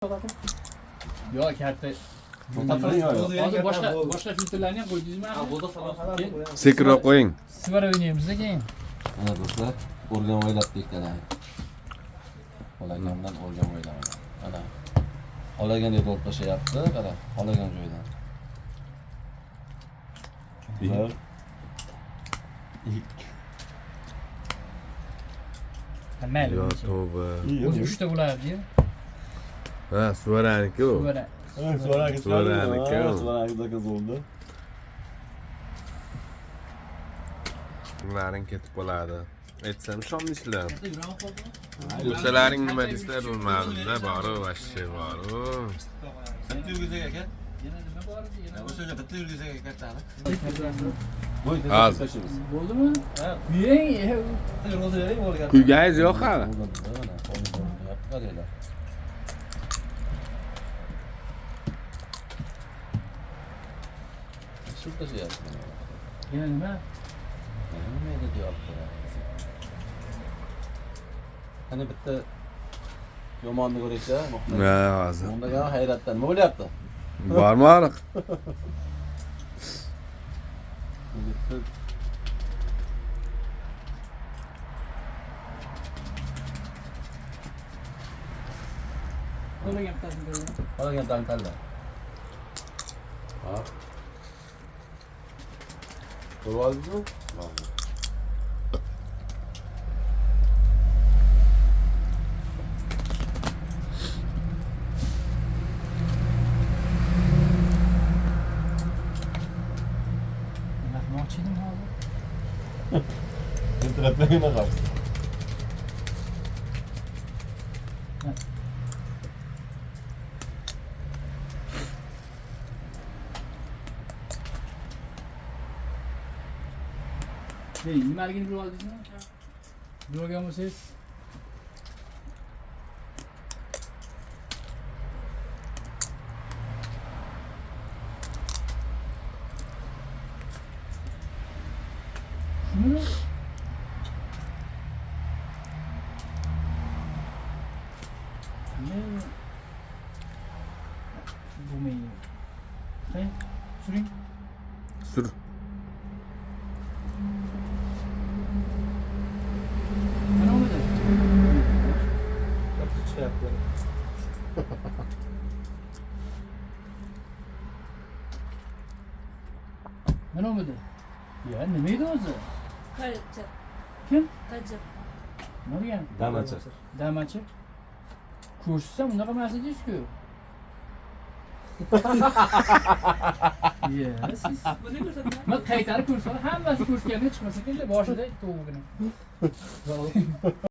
Yo'q, katta. Hozir boshqa filtrlarni ham qo'ydingizmi? Sekinroq qo'ying. Sivara o'ynaymiz keyin. Mana do'stlar, o'rgan o'ylabdik mana. Xolagandan o'rgan o'ylamadim. Mana. Xolagan deb olib tashlayapti, qara, xolagan joydan. Bir. Ikki. Mayli. Yo tavba. O'zi 3 ta bo'ladi-ku. Ha, suvaraniki u. Sivara. Suvaraniki zakaz oldu. Kunlaring ketib qoladi. Aytsam shomlishlar. O'shalaring nima deysizlar bilmadim-da, boru vashshi boru. Bitta yurgizak aka. Yana nima bor edi? Yana O'shaga bitta yurgizak aka kattani. Hozir. bo'ldimi? Ha. Yeng. Ro'za bering bo'lgan. Kuygayiz yo'q hali. Shu tashlayapti. Yana nima? Nima edi deyapti. Qani bitta yomonni ko'rishsa, Ha, hozir. unda ham hayratdan nima bo'lyapti? Bormi aniq? Qo'lagan bittasini ko'ring. Qolagan tantanlar. Ha. Ko'rib oldingizmi? Bo'ldi. Naqmoqchi edim hozir. Internetlagina qol. Hey, nimaligini bilib oldingizmi? Bilib olgan bo'lsangiz. Shuni bo'lmaydi. Hey, suring. Sur. Mana uni. Qattiq chiqyapti. Mana uni. Ya, nima edi o'zi? Qaychi. Kim? Qaychi. Nima degan? Damachi. Damachi. Ko'rsam unaqa emas edingiz-ku. Ya, siz Buni ko'rsatma. men qaytarib ko'rsam, hammasi ko'rsatganda chiqmasa ekan, boshida to'g'ri.